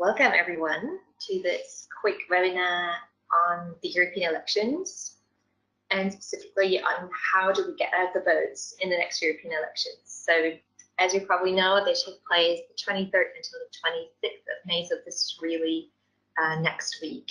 Welcome everyone to this quick webinar on the European elections and specifically on how do we get out the votes in the next European elections. So as you probably know, they take place the 23rd until the 26th of May, so this is really next week.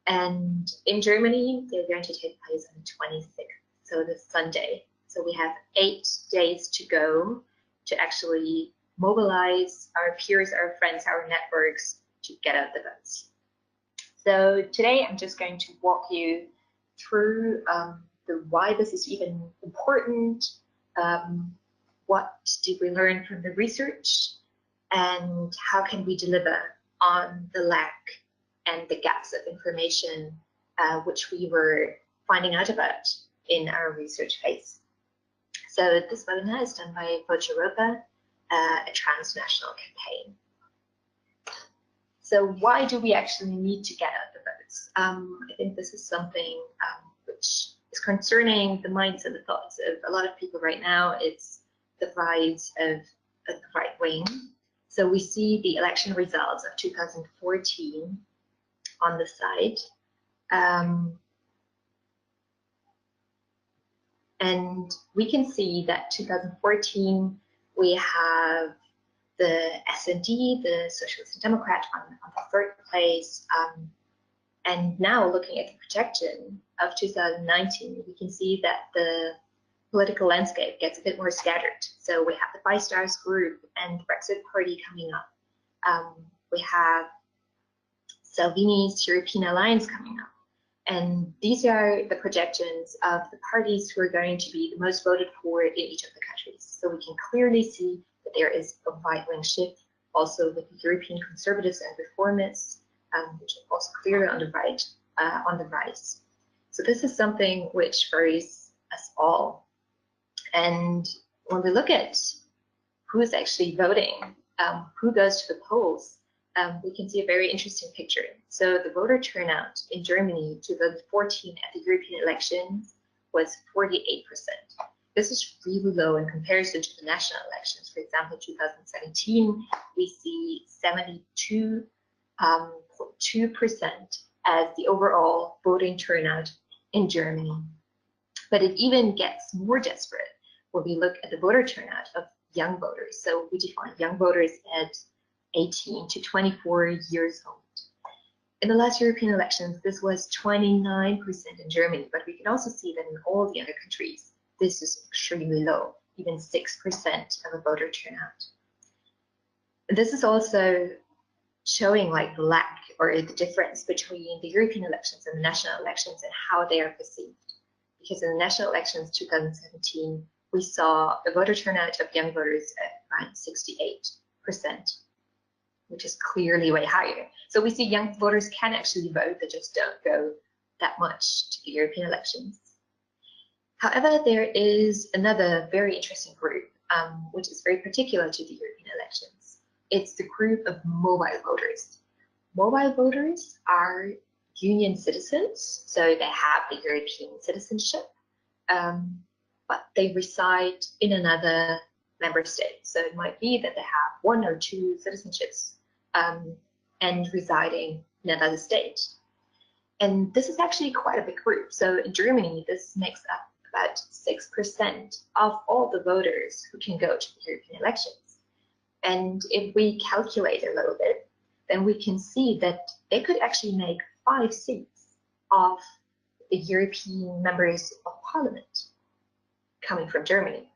And in Germany, they're going to take place on the 26th, so this Sunday. So we have 8 days to go to actually mobilize our peers, our friends, our networks to get out the votes. So today I'm just going to walk you through the why this is even important, what did we learn from the research, and how can we deliver on the lack and the gaps of information which we were finding out about in our research phase. So this webinar is done by VoteEuropa, a transnational campaign. So why do we actually need to get out the votes? I think this is something which is concerning the minds and the thoughts of a lot of people right now. It's the rise of the right wing. So we see the election results of 2014 on the side. And we can see that 2014, we have the SD, the Socialist and Democrat, on the 3rd place. And now looking at the projection of 2019, we can see that the political landscape gets a bit more scattered. So we have the Five Stars group and the Brexit Party coming up. We have Salvini's European Alliance coming up. And these are the projections of the parties who are going to be the most voted for in each of the countries. So we can clearly see that there is a right-wing shift, also with the European conservatives and reformists, which are also clearly on the rise. So this is something which worries us all. And when we look at who is actually voting, who goes to the polls, we can see a very interesting picture. So the voter turnout in Germany 2014 at the European elections was 48%. This is really low in comparison to the national elections. For example, 2017, we see 72.2% as the overall voting turnout in Germany. But it even gets more desperate when we look at the voter turnout of young voters. So we define young voters at 18 to 24 years old. In the last European elections, this was 29% in Germany, but we can also see that in all the other countries, this is extremely low, even 6% of a voter turnout. This is also showing like the lack or the difference between the European elections and the national elections and how they are perceived. Because in the national elections 2017, we saw a voter turnout of young voters at around 68%. Which is clearly way higher. So we see young voters can actually vote, they just don't go that much to the European elections. However, there is another very interesting group, which is very particular to the European elections. It's the group of mobile voters. Mobile voters are union citizens, so they have the European citizenship, but they reside in another member state. So it might be that they have 1 or 2 citizenships and residing in another state. And this is actually quite a big group. So in Germany, this makes up about 6% of all the voters who can go to the European elections. And if we calculate a little bit, then we can see that they could actually make 5 seats of the European members of parliament coming from Germany.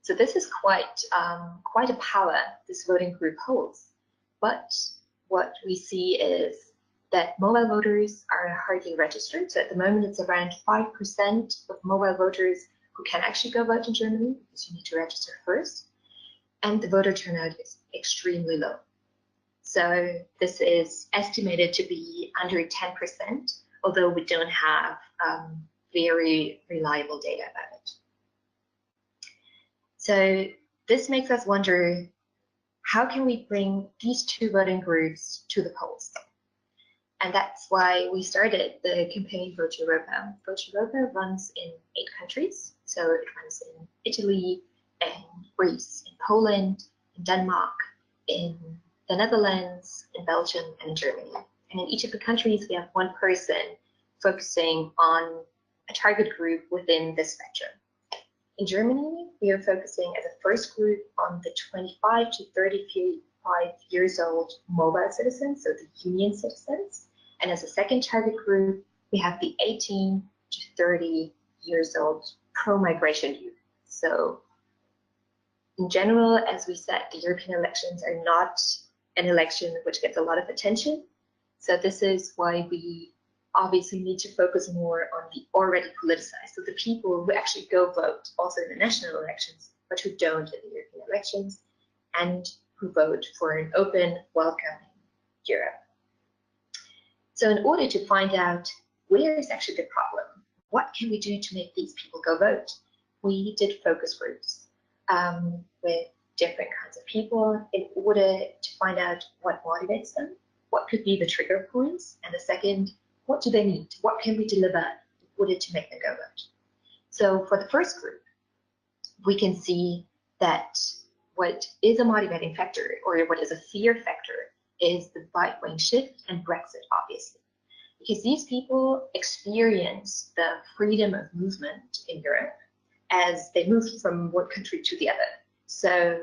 So this is quite a power this voting group holds. But what we see is that mobile voters are hardly registered. So at the moment, it's around 5% of mobile voters who can actually go vote in Germany, because you need to register first. And the voter turnout is extremely low. So this is estimated to be under 10%, although we don't have very reliable data about it. So this makes us wonder, how can we bring these 2 voting groups to the polls? And that's why we started the campaign VoteEuropa. VoteEuropa runs in 8 countries. So it runs in Italy, in Greece, in Poland, in Denmark, in the Netherlands, in Belgium, and in Germany. And in each of the countries, we have one person focusing on a target group within this spectrum. In Germany, we are focusing as a first group on the 25 to 35 years old mobile citizens, so the union citizens. And as a second target group, we have the 18 to 30 years old pro-migration youth. So in general, as we said, the European elections are not an election which gets a lot of attention. So this is why we obviously need to focus more on the already politicized, so the people who actually go vote also in the national elections, but who don't in the European elections, and who vote for an open, welcoming Europe. So in order to find out where is actually the problem, what can we do to make these people go vote, we did focus groups with different kinds of people in order to find out what motivates them, what could be the trigger points, and the second, what do they need? What can we deliver in order to make them go vote? So for the first group, we can see that what is a motivating factor, or what is a fear factor, is the right-wing shift and Brexit, obviously. Because these people experience the freedom of movement in Europe as they move from one country to the other. So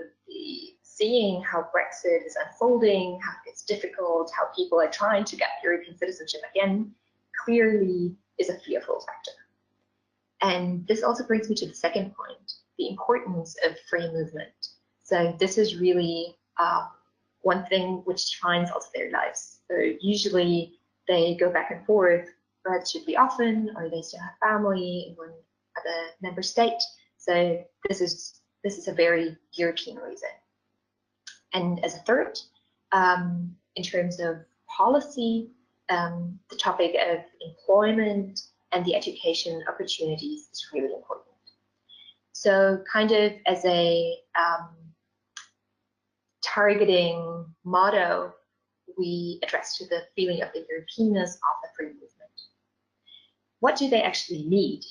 seeing how Brexit is unfolding, how it's difficult, how people are trying to get European citizenship again, clearly is a fearful factor. And this also brings me to the second point, the importance of free movement. So this is really one thing which defines also their lives. So usually they go back and forth relatively often, or they still have family in one other member state. So this is a very European reason. And as a third, in terms of policy, the topic of employment and the education opportunities is really important. So kind of as a targeting motto, we address to the feeling of the Europeanness of the free movement. What do they actually need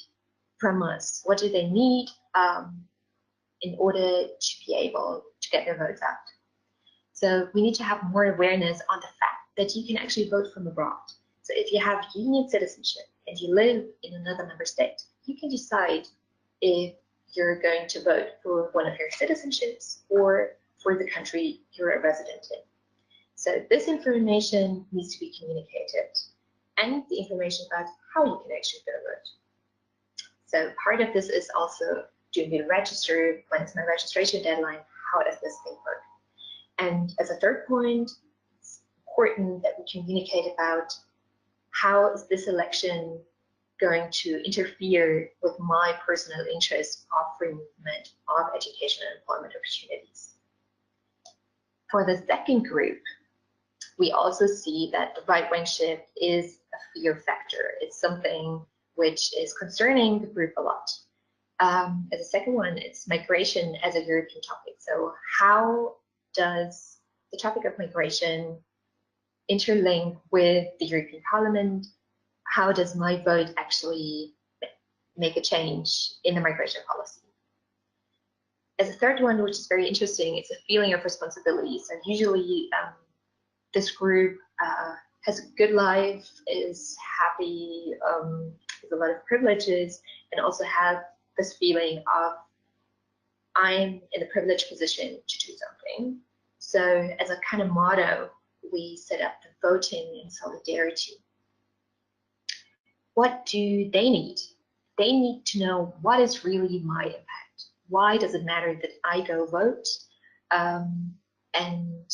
from us? What do they need in order to be able to get their votes out? So we need to have more awareness on the fact that you can actually vote from abroad. So if you have union citizenship and you live in another member state, you can decide if you're going to vote for one of your citizenships or for the country you're a resident in. So this information needs to be communicated, and the information about how you can actually go vote. So part of this is also, do we register? When is my registration deadline? How does this thing work? And as a third point, it's important that we communicate about how is this election going to interfere with my personal interest of free movement, of education and employment opportunities. For the second group, we also see that the right-wing shift is a fear factor. It's something which is concerning the group a lot. As a second one, it's migration as a European topic. So how does the topic of migration interlink with the European Parliament? How does my vote actually make a change in the migration policy? As a third one, which is very interesting, it's a feeling of responsibility. So usually this group has a good life, is happy, has a lot of privileges, and also have this feeling of I'm in a privileged position to do something. So as a kind of motto, we set up the voting in solidarity. What do they need? They need to know what is really my impact. Why does it matter that I go vote? And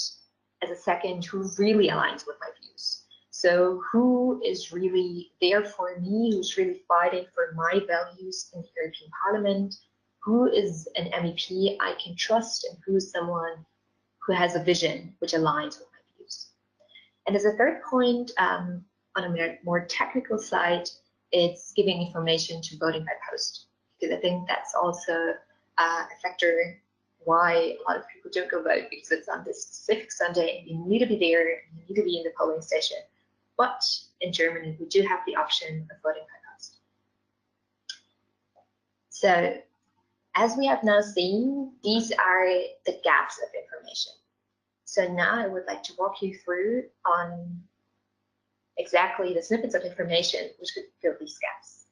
as a second, who really aligns with my views? So who is really there for me, who's really fighting for my values in the European Parliament? Who is an MEP I can trust, and who is someone who has a vision which aligns with my views? And as a third point, on a more technical side, it's giving information to voting by post, because I think that's also a factor why a lot of people don't go vote, because it's on this specific Sunday and you need to be there, you need to be in the polling station. But in Germany, we do have the option of voting by post. So as we have now seen, these are the gaps of information. So now I would like to walk you through on exactly the snippets of information which could fill these gaps.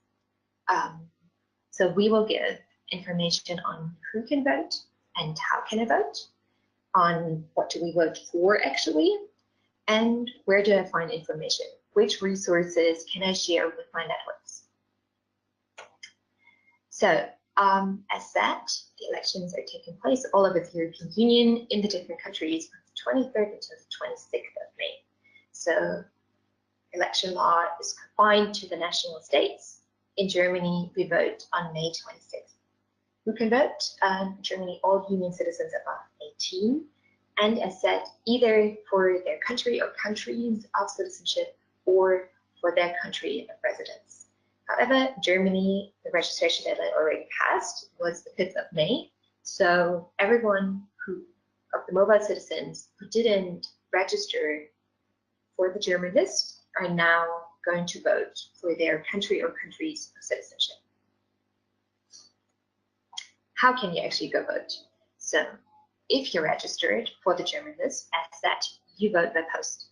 So we will give information on who can vote and how can I vote, on what do we vote for actually, and where do I find information, which resources can I share with my networks. So as said, the elections are taking place all over the European Union in the different countries from the 23rd until the 26th of May. So election law is confined to the national states. In Germany, we vote on May 26th. Who can vote? In Germany, all union citizens above 18. And as said, either for their country or countries of citizenship or for their country of residence. However, Germany, the registration deadline already passed, was the 5th of May. So everyone of the mobile citizens who didn't register for the German list are now going to vote for their country or countries of citizenship. How can you actually go vote? So if you're registered for the German list, as that, you vote by post.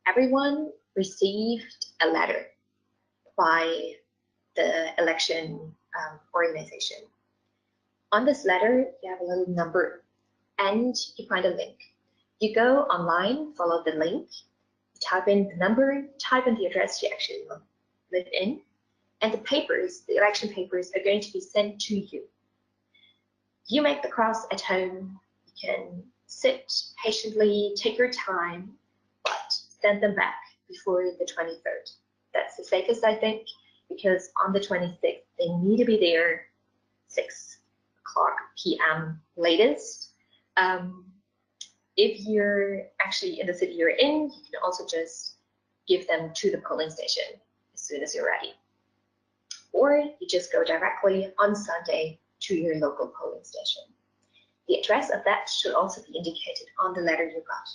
Everyone received a letter by the election organization. On this letter, you have a little number and you find a link. You go online, follow the link, type in the number, type in the address you actually live in, and the papers, the election papers, are going to be sent to you. You make the cross at home. You can sit patiently, take your time, but send them back before the 23rd. That's the safest, I think, because on the 26th, they need to be there 6 o'clock p.m. latest. If you're actually in the city you're in, you can also just give them to the polling station as soon as you're ready. Or you just go directly on Sunday to your local polling station. The address of that should also be indicated on the letter you got.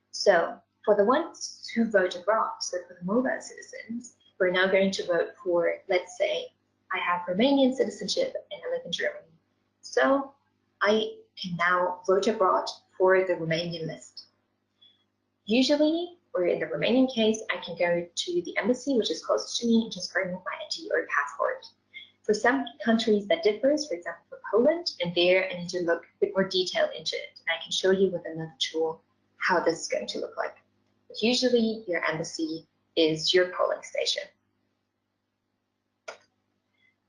So for the ones who vote abroad, so for the mobile citizens, we're now going to vote for, let's say, I have Romanian citizenship and I live in Germany. So I can now vote abroad for the Romanian list. Usually, or in the Romanian case, I can go to the embassy, which is closest to me, and just bring my ID or passport. For some countries that differs, for example, for Poland, and there I need to look a bit more detail into it. And I can show you with another tool how this is going to look like. But usually, your embassy is your polling station.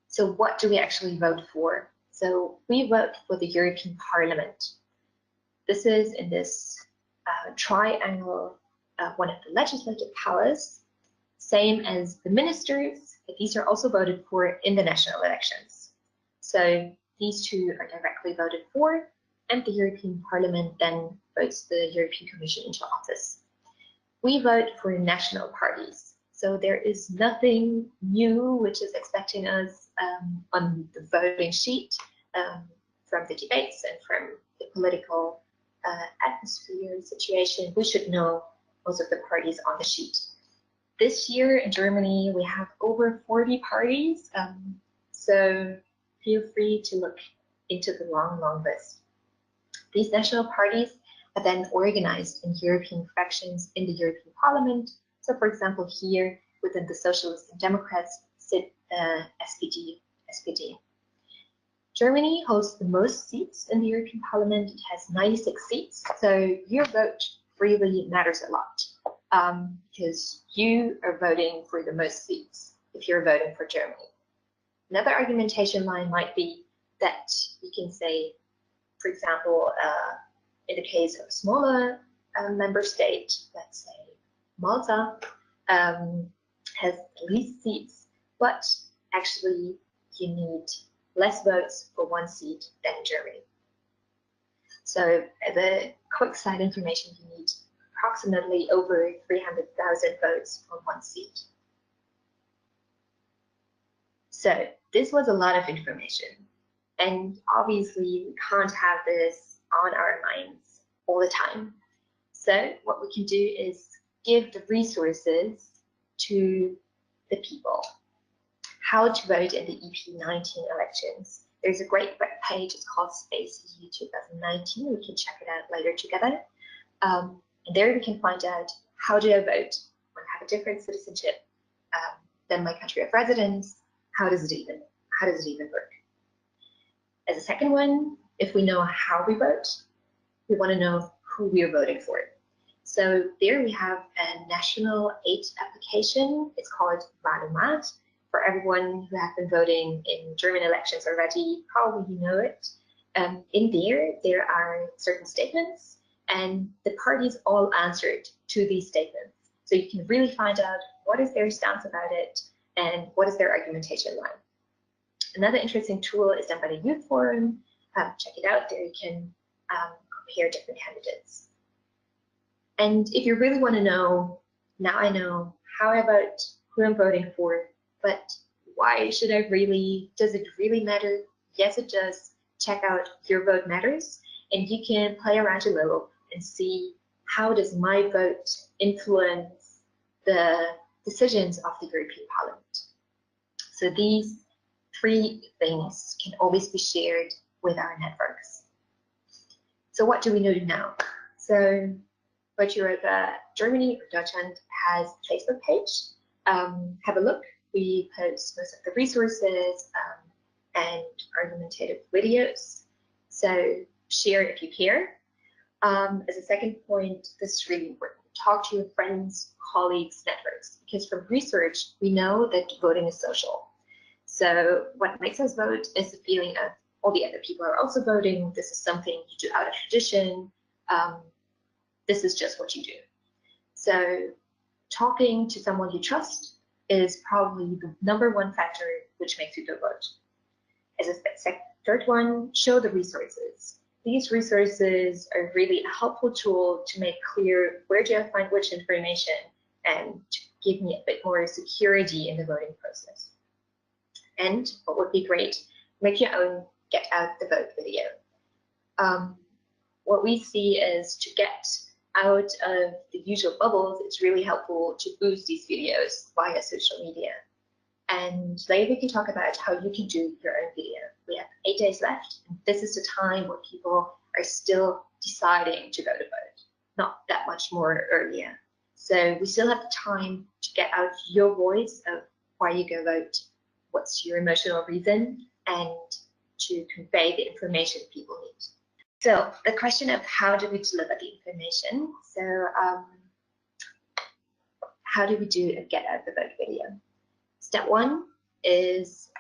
So what do we actually vote for? So we vote for the European Parliament. This is in this triangle, one of the legislative powers, same as the ministers, but these are also voted for in the national elections. So these two are directly voted for, and the European Parliament then votes the European Commission into office. We vote for national parties. So there is nothing new which is expecting us on the voting sheet from the debates and from the political atmosphere situation. We should know most of the parties on the sheet. This year in Germany, we have over 40 parties, so feel free to look into the long list. These national parties are then organized in European fractions in the European Parliament. So for example, here within the Socialists and Democrats sit SPD. Germany holds the most seats in the European Parliament. It has 96 seats, so your vote really matters a lot because you are voting for the most seats if you're voting for Germany. Another argumentation line might be that you can say, for example, in the case of a smaller member state, let's say Malta, has the least seats, but actually you need less votes for one seat than in Germany. So as a quick side information, you need approximately over 300,000 votes for one seat. So this was a lot of information, and obviously we can't have this on our minds all the time. So what we can do is give the resources to the people. How to vote in the EP19 elections. There's a great web page, it's called Space EU 2019. We can check it out later together. And there we can find out, how do I vote when I have a different citizenship than my country of residence? How does it even work? As a second one, if we know how we vote, we want to know who we are voting for. So there we have a national aid application. It's called Wahlmat. For everyone who have been voting in German elections already, probably you know it. In there are certain statements, and the parties all answered to these statements. So you can really find out what is their stance about it and what is their argumentation line. Another interesting tool is done by the Youth Forum. Check it out. There you can compare different candidates. And if you really want to know, now I know how I vote, who I'm voting for, but why should I really, does it really matter? Yes, it does. Check out Your Vote Matters, and you can play around a little and see, how does my vote influence the decisions of the European Parliament? So these 3 things can always be shared with our networks. So what do we know now? So VoteEuropa Germany or Deutschland has a Facebook page. Have a look. We post most of the resources and argumentative videos. So share if you care. As a second point, this is really important. Talk to your friends, colleagues, networks, because from research, we know that voting is social. So what makes us vote is the feeling of all the other people are also voting. This is something you do out of tradition. This is just what you do. So talking to someone you trust is probably the #1 factor which makes you go vote. As a third one, show the resources. These resources are really a helpful tool to make clear where do I find which information and to give me a bit more security in the voting process. And what would be great, make your own Get Out the Vote video. What we see is, to get out of the usual bubbles, it's really helpful to boost these videos via social media. And later we can talk about how you can do your own video. We have 8 days left, and this is the time where people are still deciding to go to vote, not that much more earlier. So we still have the time to get out your voice of why you go vote, what's your emotional reason, and to convey the information people need. So the question of how do we deliver the information? So how do we do a Get Out the Vote video? Step 1 is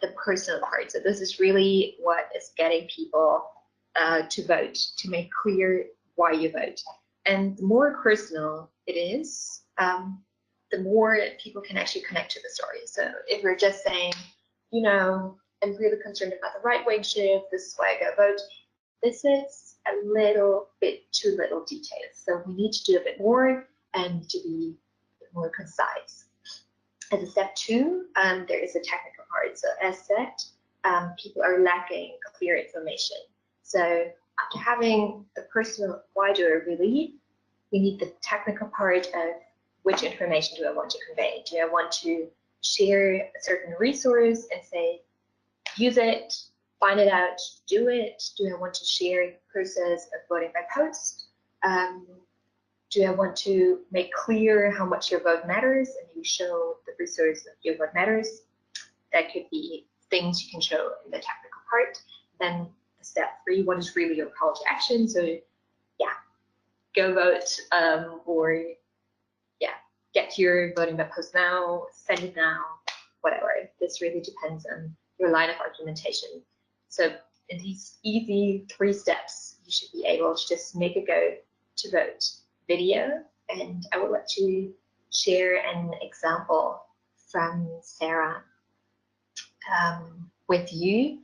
the personal part. So this is really what is getting people to vote, to make clear why you vote. And the more personal it is, the more people can actually connect to the story. So if we're just saying, you know, I'm really concerned about the right-wing shift, this is why I go vote, this is a little bit too little details. So we need to do a bit more and to be a bit more concise. As a step 2, there is a technical part. So as said, people are lacking clear information. So after having the personal why do I really, we need the technical part of which information do I want to convey. Do I want to share a certain resource and say, use it, find it out, do it? Do I want to share the process of voting by post? Do I want to make clear how much your vote matters and you show the resource of Your Vote Matters? That could be things you can show in the technical part. Then step 3, what is really your call to action? So yeah, go vote, or yeah, get your voting by post now, send it now, whatever. This really depends on your line of argumentation. So in these easy 3 steps, you should be able to just make a go to vote video. And I will let you share an example from Sarah with you.